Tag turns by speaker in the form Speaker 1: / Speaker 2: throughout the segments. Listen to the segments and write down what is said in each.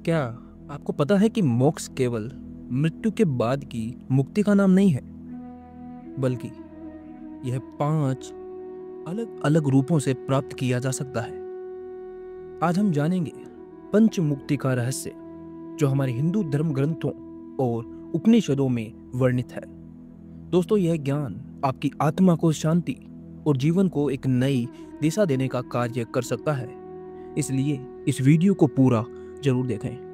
Speaker 1: क्या आपको पता है कि मोक्ष केवल मृत्यु के बाद की मुक्ति का नाम नहीं है, बल्कि यह 5 अलग अलग रूपों से प्राप्त किया जा सकता है। आज हम जानेंगे पंच मुक्ति का रहस्य, जो हमारे हिंदू धर्म ग्रंथों और उपनिषदों में वर्णित है। दोस्तों, यह ज्ञान आपकी आत्मा को शांति और जीवन को एक नई दिशा देने का कार्य कर सकता है। इसलिए इस वीडियो को पूरा जरूर देखें।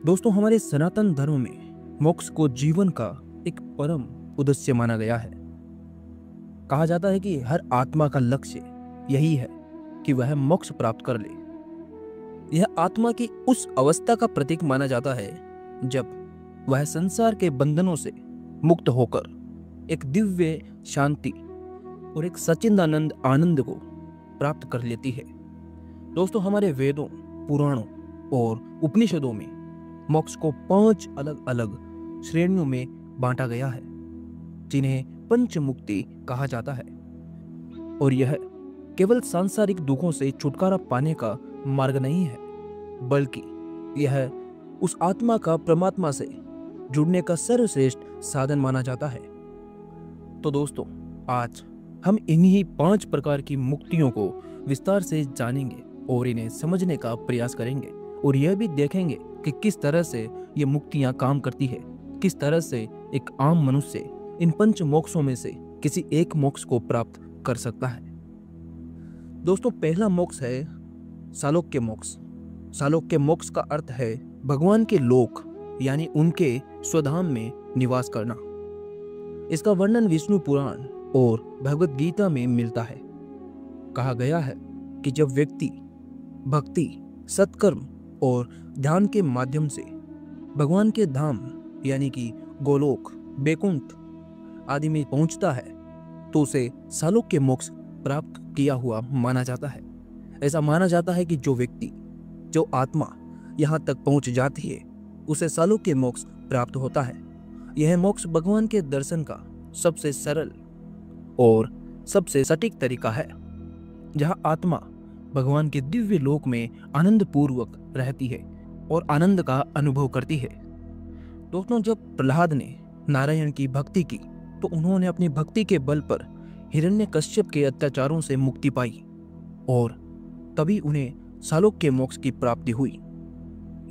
Speaker 1: दोस्तों, हमारे सनातन धर्म में मोक्ष को जीवन का एक परम उद्देश्य माना गया है। कहा जाता है कि हर आत्मा का लक्ष्य यही है कि वह मोक्ष प्राप्त कर ले। यह आत्मा की उस अवस्था का प्रतीक माना जाता है जब वह संसार के बंधनों से मुक्त होकर एक दिव्य शांति और एक सच्चिदानंद आनंद को प्राप्त कर लेती है। दोस्तों, हमारे वेदों, पुराणों और उपनिषदों में मोक्ष को 5 अलग अलग श्रेणियों में बांटा गया है, जिन्हें पंच मुक्ति कहा जाता है। और यह केवल सांसारिक दुखों से छुटकारा पाने का मार्ग नहीं है, बल्कि यह उस आत्मा का परमात्मा से जुड़ने का सर्वश्रेष्ठ साधन माना जाता है। तो दोस्तों, आज हम इन्हीं 5 प्रकार की मुक्तियों को विस्तार से जानेंगे और इन्हें समझने का प्रयास करेंगे, और यह भी देखेंगे कि किस तरह से ये मुक्तियां काम करती है, किस तरह से एक आम मनुष्य इन पंच मोक्षों में से किसी एक मोक्ष को प्राप्त कर सकता है। दोस्तों, पहला मोक्ष है सालोक्य मोक्ष। सालोक्य मोक्ष का अर्थ है भगवान के लोक यानी उनके स्वधाम में निवास करना। इसका वर्णन विष्णु पुराण और भगवत गीता में मिलता है। कहा गया है कि जब व्यक्ति भक्ति, सत्कर्म और ध्यान के माध्यम से भगवान के धाम यानी कि गोलोक, बैकुंठ आदि में पहुंचता है, तो उसे सालोक्य मोक्ष प्राप्त किया हुआ माना जाता है। ऐसा माना जाता है कि जो आत्मा यहाँ तक पहुंच जाती है, उसे सालोक्य मोक्ष प्राप्त होता है। यह मोक्ष भगवान के दर्शन का सबसे सरल और सबसे सटीक तरीका है, जहाँ आत्मा भगवान के दिव्य लोक में आनंद पूर्वक रहती है और आनंद का अनुभव करती है। दोस्तों, जब प्रहलाद ने नारायण की भक्ति की, तो उन्होंने अपनी भक्ति के बल पर हिरण्यकश्यप के अत्याचारों से मुक्ति पाई और तभी उन्हें सालोक्य मोक्ष की प्राप्ति हुई।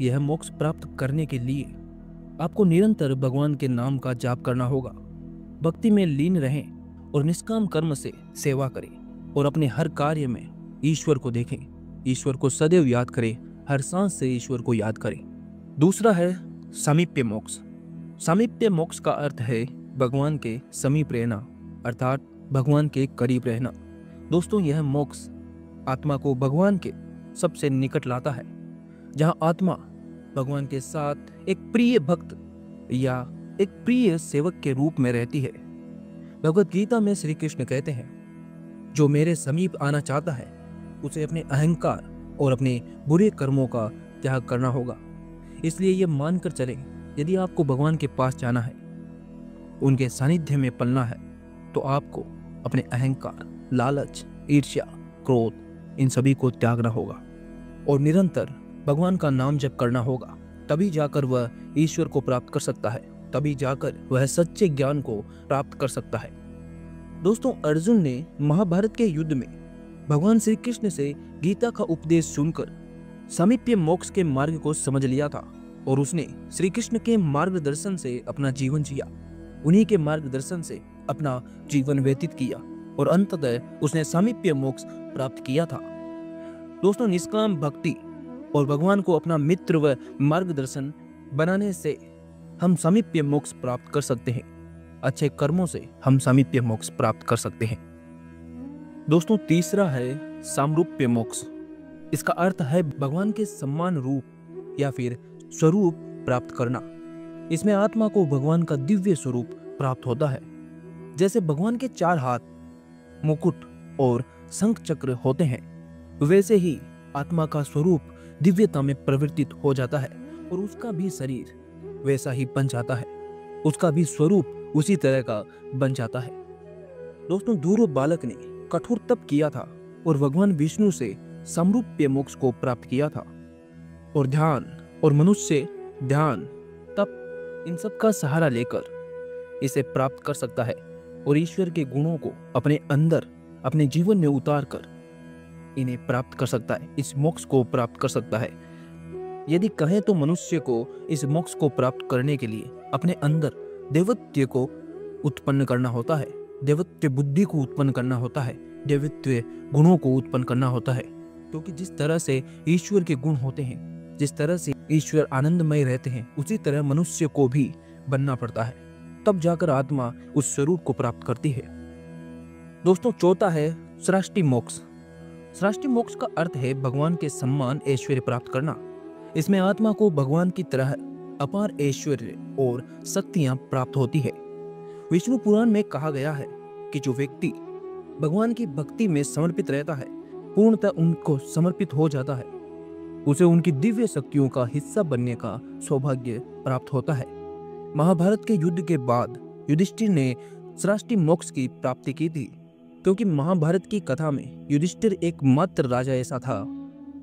Speaker 1: यह मोक्ष प्राप्त करने के लिए आपको निरंतर भगवान के नाम का जाप करना होगा, भक्ति में लीन रहें और निष्काम कर्म से सेवा करें और अपने हर कार्य में ईश्वर को देखें, ईश्वर को सदैव याद करें, हर सांस से ईश्वर को याद करें। दूसरा है सामीप्य मोक्ष। सामीप्य मोक्ष का अर्थ है भगवान के समीप रहना, अर्थात भगवान के करीब रहना। दोस्तों, यह मोक्ष आत्मा को भगवान के सबसे निकट लाता है, जहाँ आत्मा भगवान के साथ एक प्रिय भक्त या एक प्रिय सेवक के रूप में रहती है। भगवत गीता में श्री कृष्ण कहते हैं, जो मेरे समीप आना चाहता है उसे अपने अहंकार और अपने बुरे कर्मों का त्याग करना होगा। इसलिए ये मानकर चलें, यदि आपको भगवान के पास जाना है, उनके सानिध्य में पलना है, तो आपको अपने अहंकार, लालच, ईर्ष्या, क्रोध इन सभी को त्यागना होगा और निरंतर भगवान का नाम जप करना होगा। तभी जाकर वह ईश्वर को प्राप्त कर सकता है, तभी जाकर वह सच्चे ज्ञान को प्राप्त कर सकता है। दोस्तों, अर्जुन ने महाभारत के युद्ध में भगवान श्री कृष्ण से गीता का उपदेश सुनकर सामीप्य मोक्ष के मार्ग को समझ लिया था और उसने श्री कृष्ण के मार्गदर्शन से अपना जीवन जिया, उन्हीं के मार्गदर्शन से अपना जीवन व्यतीत किया और अंततः उसने सामीप्य मोक्ष प्राप्त किया था। दोस्तों, निष्काम भक्ति और भगवान को अपना मित्र व मार्गदर्शन बनाने से हम सामीप्य मोक्ष प्राप्त कर सकते हैं। अच्छे कर्मों से हम सामीप्य मोक्ष प्राप्त कर सकते हैं। दोस्तों, तीसरा है सामरूप्य मोक्ष। इसका अर्थ है भगवान के समान रूप या फिर स्वरूप प्राप्त करना। इसमें आत्मा को भगवान का दिव्य स्वरूप प्राप्त होता है। जैसे भगवान के 4 हाथ, मुकुट और शंख चक्र होते हैं, वैसे ही आत्मा का स्वरूप दिव्यता में परिवर्तित हो जाता है और उसका भी शरीर वैसा ही बन जाता है, उसका भी स्वरूप उसी तरह का बन जाता है। दोस्तों, ध्रुव बालक ने कठोर तप किया था और भगवान विष्णु से समरूप्य मोक्ष को प्राप्त किया था। और ध्यान और मनुष्य ध्यान, तप, इन सब का सहारा लेकर इसे प्राप्त कर सकता है और ईश्वर के गुणों को अपने अंदर अपने जीवन में उतार कर इन्हें प्राप्त कर सकता है, इस मोक्ष को प्राप्त कर सकता है। यदि कहें तो मनुष्य को इस मोक्ष को प्राप्त करने के लिए अपने अंदर देवत्व को उत्पन्न करना होता है, देवत्व बुद्धि को उत्पन्न करना होता है, देवत्व गुणों को उत्पन्न करना होता है। क्योंकि जिस तरह से ईश्वर के गुण होते हैं, जिस तरह से ईश्वर आनंदमय रहते हैं, उसी तरह मनुष्य को भी बनना पड़ता है, तब जाकर आत्मा उस स्वरूप को प्राप्त करती है। दोस्तों, चौथा है सृष्टि मोक्ष। सृष्टि मोक्ष का अर्थ है भगवान के सम्मान ऐश्वर्य प्राप्त करना। इसमें आत्मा को भगवान की तरह अपार ऐश्वर्य और शक्तियां प्राप्त होती है। विष्णु पुराण में कहा गया है कि जो व्यक्ति भगवान की भक्ति में समर्पित रहता है, पूर्णतः उनको समर्पित हो जाता है, उसे उनकी दिव्य शक्तियों का हिस्सा बनने का सौभाग्य प्राप्त होता है। महाभारत के युद्ध के बाद युधिष्ठिर ने सृष्टि मोक्ष की प्राप्ति की थी, क्योंकि महाभारत की कथा में युधिष्ठिर एकमात्र राजा ऐसा था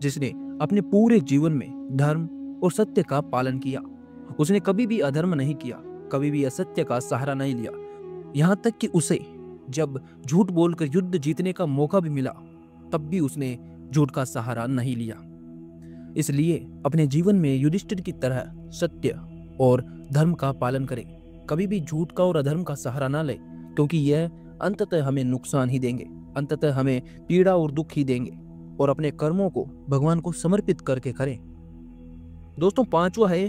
Speaker 1: जिसने अपने पूरे जीवन में धर्म और सत्य का पालन किया। उसने कभी भी अधर्म नहीं किया, कभी भी असत्य का सहारा नहीं लिया। यहाँ तक कि उसे जब झूठ बोलकर युद्ध जीतने का मौका भी मिला, तब भी उसने झूठ का सहारा नहीं लिया। इसलिए अपने जीवन में युधिष्ठिर की तरह सत्य और धर्म का पालन करें, कभी भी झूठ का और अधर्म का सहारा ना ले, क्योंकि यह अंततः हमें नुकसान ही देंगे, अंततः हमें पीड़ा और दुख ही देंगे। और अपने कर्मों को भगवान को समर्पित करके करें। दोस्तों, पांचवा है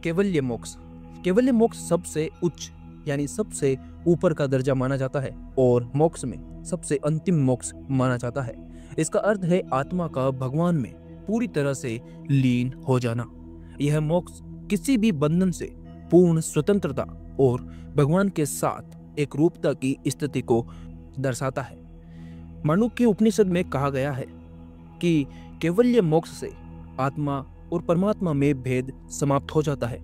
Speaker 1: कैवल्य मोक्ष। कैवल्य मोक्ष सबसे उच्च यानी सबसे ऊपर का दर्जा माना जाता है और मोक्ष में सबसे अंतिम मोक्ष माना जाता है। इसका अर्थ है आत्मा का भगवान में पूरी तरह से लीन हो जाना। यह मोक्ष किसी भी बंधन से पूर्ण स्वतंत्रता और भगवान के साथ एक रूपता की स्थिति को दर्शाता है। मांडुक्य उपनिषद में कहा गया है कि कैवल्य मोक्ष से आत्मा और परमात्मा में भेद समाप्त हो जाता है।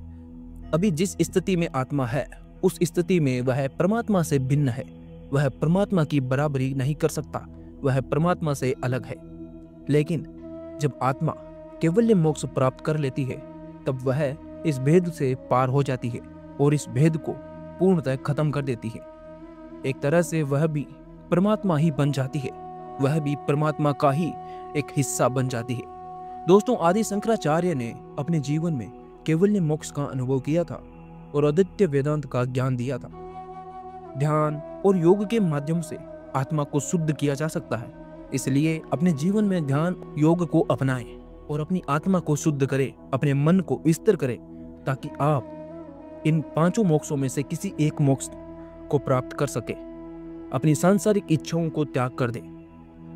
Speaker 1: अभी जिस स्थिति में आत्मा है, उस स्थिति में वह परमात्मा से भिन्न है, वह परमात्मा की बराबरी नहीं कर सकता, वह परमात्मा से अलग है। लेकिन जब आत्मा कैवल्य मोक्ष प्राप्त कर लेती है, तब वह इस भेद से पार हो जाती है और इस भेद को पूर्णतः खत्म कर देती है। एक तरह से वह भी परमात्मा ही बन जाती है, वह भी परमात्मा का ही एक हिस्सा बन जाती है। दोस्तों, आदि शंकराचार्य ने अपने जीवन में कैवल्य मोक्ष का अनुभव किया था और अद्वैत वेदांत का ज्ञान दिया था। ध्यान और योग के माध्यम से आत्मा को शुद्ध किया जा सकता है। इसलिए अपने जीवन में ध्यान योग को अपनाएं और अपनी आत्मा को शुद्ध करें, अपने मन को स्थिर करें, ताकि आप इन पांचों मोक्षों में से किसी एक मोक्ष को प्राप्त कर सके। अपनी सांसारिक इच्छाओं को त्याग कर दें।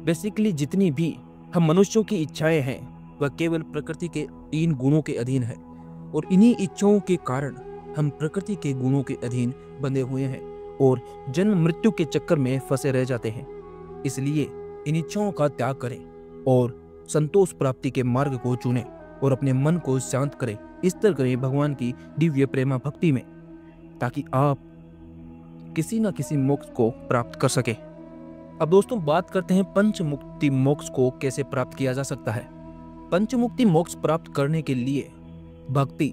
Speaker 1: बेसिकली जितनी भी हम मनुष्यों की इच्छाएं हैं, वह केवल प्रकृति के 3 गुणों के अधीन है और इन्हीं इच्छाओं के कारण हम प्रकृति के गुणों के अधीन बंधे हुए हैं और जन्म मृत्यु के चक्कर में फंसे रह जाते हैं। इसलिए इन इच्छाओं का त्याग करें और संतोष प्राप्ति के मार्ग को चुनें और अपने मन को शांत करें, स्थिर करें भगवान की दिव्य प्रेमा भक्ति में, ताकि आप किसी न किसी मोक्ष को प्राप्त कर सके। अब दोस्तों, बात करते हैं पंचमुक्ति मोक्ष को कैसे प्राप्त किया जा सकता है। पंचमुक्ति मोक्ष प्राप्त करने के लिए भक्ति,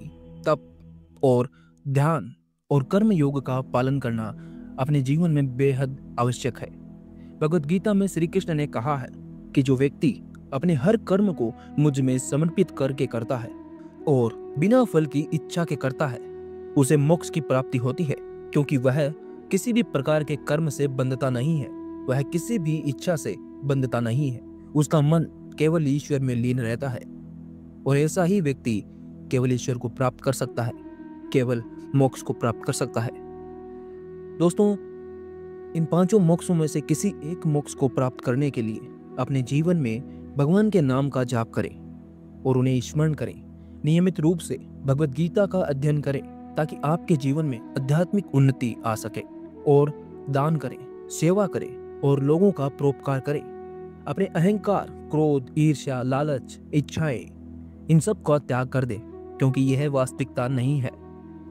Speaker 1: तप और ध्यान और कर्म योग का पालन करना अपने जीवन में बेहद आवश्यक है। भगवद गीता में श्री कृष्ण ने कहा है कि जो व्यक्ति अपने हर कर्म को मुझ में समर्पित करके करता है और बिना फल की इच्छा के करता है, उसे मोक्ष की प्राप्ति होती है, क्योंकि वह किसी भी प्रकार के कर्म से बंधता नहीं है, वह किसी भी इच्छा से बंधता नहीं है। उसका मन केवल ईश्वर में लीन रहता है और ऐसा ही व्यक्ति केवल ईश्वर को प्राप्त कर सकता है, केवल मोक्ष को प्राप्त कर सकता है। दोस्तों, इन पांचों मोक्षों में से किसी एक मोक्ष को प्राप्त करने के लिए अपने जीवन में भगवान के नाम का जाप करें और उन्हें स्मरण करें। नियमित रूप से भगवद गीता का अध्ययन करें ताकि आपके जीवन में आध्यात्मिक उन्नति आ सके, और दान करें, सेवा करें और लोगों का परोपकार करें। अपने अहंकार, क्रोध, ईर्ष्या, लालच, इच्छाएं, इन सब का त्याग कर दें, क्योंकि यह वास्तविकता नहीं है।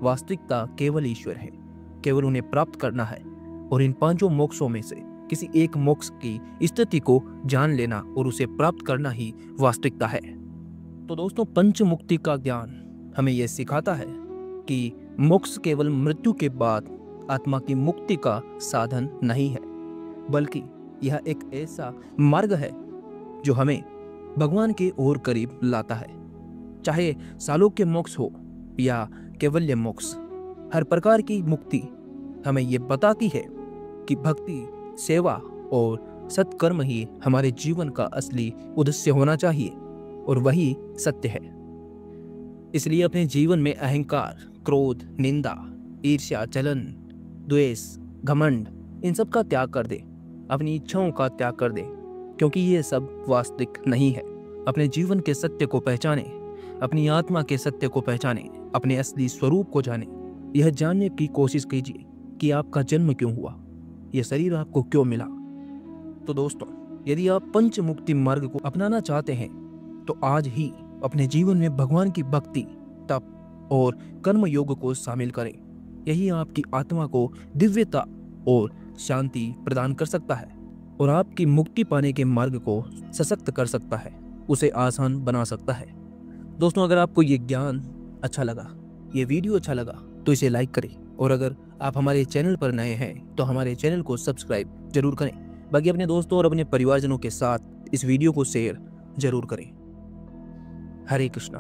Speaker 1: वास्तविकता केवल ईश्वर है, केवल उन्हें प्राप्त करना है। और इन पांचों मोक्षों में से किसी एक मोक्ष की स्थिति को जान लेना और उसे प्राप्त करना ही वास्तविकता है। तो दोस्तों, पंच मुक्ति का ज्ञान हमें यह सिखाता है कि मोक्ष केवल मृत्यु के बाद आत्मा की मुक्ति का साधन नहीं है, बल्कि यह एक ऐसा मार्ग है जो हमें भगवान के और करीब लाता है। चाहे सालोक्य मोक्ष हो या कैवल्य मोक्ष, हर प्रकार की मुक्ति हमें ये बताती है कि भक्ति, सेवा और सत्कर्म ही हमारे जीवन का असली उद्देश्य होना चाहिए, और वही सत्य है। इसलिए अपने जीवन में अहंकार, क्रोध, निंदा, ईर्ष्या, जलन, द्वेष, घमंड, इन सब का त्याग कर दे। अपनी इच्छाओं का त्याग कर दे, क्योंकि ये सब वास्तविक नहीं है। अपने जीवन के सत्य को पहचाने, अपनी आत्मा के सत्य को पहचाने, अपने असली स्वरूप को जाने। यह जानने की कोशिश कीजिए कि आपका जन्म क्यों हुआ, यह शरीर आपको क्यों मिला। तो दोस्तों, यदि आप पंच मुक्ति मार्ग को अपनाना चाहते हैं तो आज ही अपने जीवन में भगवान की भक्ति, तप और कर्म योग को शामिल करें। यही आपकी आत्मा को दिव्यता और शांति प्रदान कर सकता है और आपकी मुक्ति पाने के मार्ग को सशक्त कर सकता है, उसे आसान बना सकता है। दोस्तों, अगर आपको ये ज्ञान अच्छा लगा, ये वीडियो अच्छा लगा, तो इसे लाइक करें, और अगर आप हमारे चैनल पर नए हैं तो हमारे चैनल को सब्सक्राइब जरूर करें। बाकी अपने दोस्तों और अपने परिवारजनों के साथ इस वीडियो को शेयर जरूर करें। हरे कृष्णा।